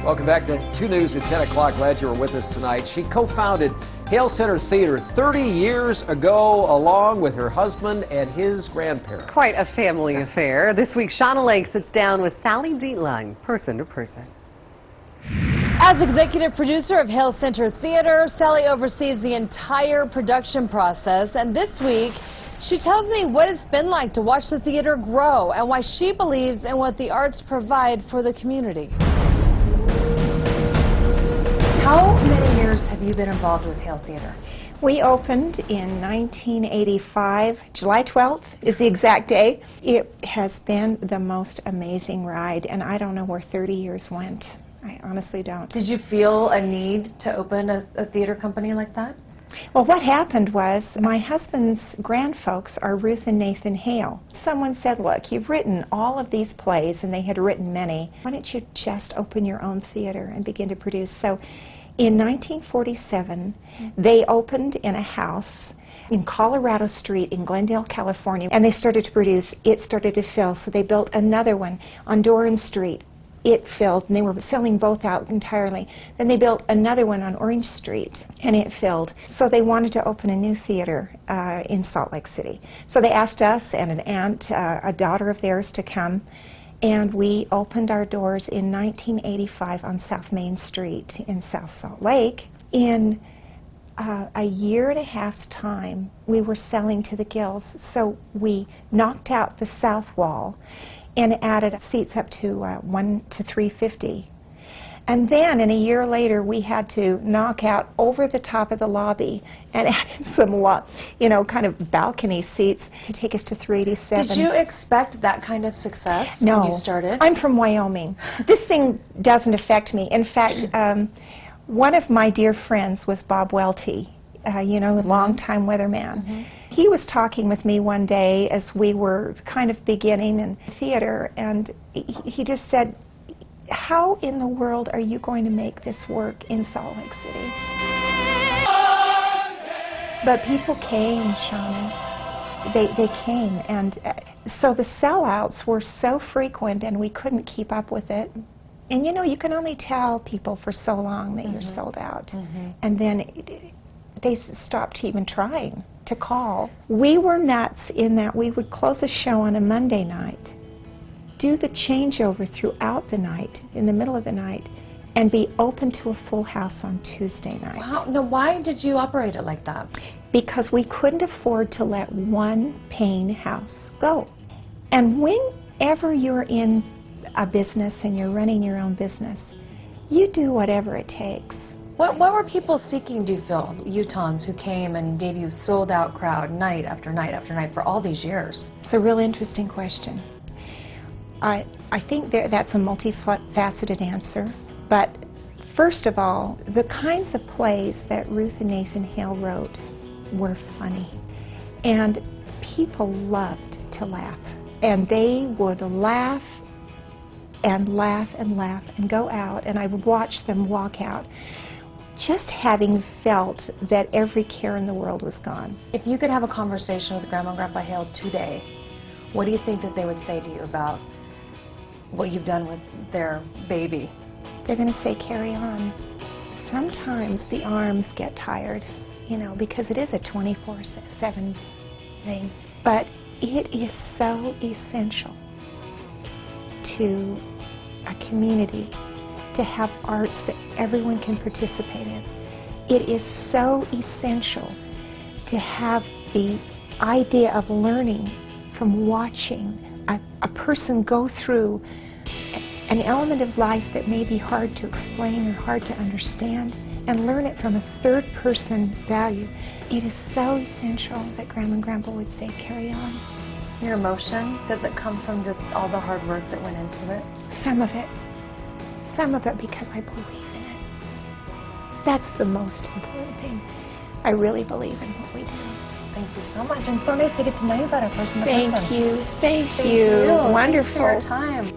Welcome back to 2 News at 10 o'clock. Glad you were with us tonight. She co-founded Hale Center Theatre 30 years ago, along with her husband and his grandparents. Quite a family affair. This week, Shauna Lake sits down with Sally Dietlein, person to person. As executive producer of Hale Center Theatre, Sally oversees the entire production process, and this week she tells me what it's been like to watch the theater grow and why she believes in what the arts provide for the community. How many years have you been involved with Hale Theatre? We opened in 1985. July 12th is the exact day. It has been the most amazing ride, and I don't know where 30 years went. I honestly don't. Did you feel a need to open a theater company like that? Well, what happened was my husband's grandfolks are Ruth and Nathan Hale. Someone said, look, you've written all of these plays, and they had written many. Why don't you just open your own theater and begin to produce? So in 1947, they opened in a house in Colorado Street in Glendale, California, and they started to produce. It started to fill, so they built another one on Doran Street. It filled, and they were selling both out entirely. Then they built another one on Orange Street, and it filled. So they wanted to open a new theater in Salt Lake City. So they asked us and an aunt, a daughter of theirs, to come, and we opened our doors in 1985 on South Main Street in South Salt Lake. In a year and a half's time, we were selling to the gills. So we knocked out the south wall and added seats up to 1 to 350. And then, in a year later, we had to knock out over the top of the lobby and add in some, kind of balcony seats to take us to 387. Did you expect that kind of success No. when you started? I'm from Wyoming. This thing doesn't affect me. In fact, one of my dear friends was Bob Welty, longtime weatherman. He was talking with me one day as we were kind of beginning in theater, and he just said, how in the world are you going to make this work in Salt Lake City? But people came, Shauna. They came, and so the sellouts were so frequent, and we couldn't keep up with it. And you can only tell people for so long that you're sold out. And then they stopped even trying to call. We were nuts in that we would close a show on a Monday night, do the changeover throughout the night, in the middle of the night, and be open to a full house on Tuesday night. Wow. Now, why did you operate it like that? Because we couldn't afford to let one paying house go. And whenever you're in a business and you're running your own business, you do whatever it takes. What were people seeking, do you feel, Utahns who came and gave you sold-out crowd night after night after night for all these years? It's a real interesting question. I think that's a multifaceted answer, but first of all, the kinds of plays that Ruth and Nathan Hale wrote were funny, and people loved to laugh, and they would laugh and laugh and laugh and go out, and I would watch them walk out just having felt that every care in the world was gone. If you could have a conversation with Grandma and Grandpa Hale today, what do you think that they would say to you about what you've done with their baby? They're going to say, carry on. Sometimes the arms get tired, because it is a 24/7 thing. But it is so essential to a community to have arts that everyone can participate in. It is so essential to have the idea of learning from watching a person go through an element of life that may be hard to explain or hard to understand, and learn it from a third-person value. It is so essential that Grandma and Grandpa would say, carry on. Your emotion, does it come from just all the hard work that went into it? Some of it. Some of it because I believe in it. That's the most important thing. I really believe in what we do. Thank you so much, and so nice to get to know you better person to person. Thank you. Thank you. Wonderful. Wonderful. Thanks for your time.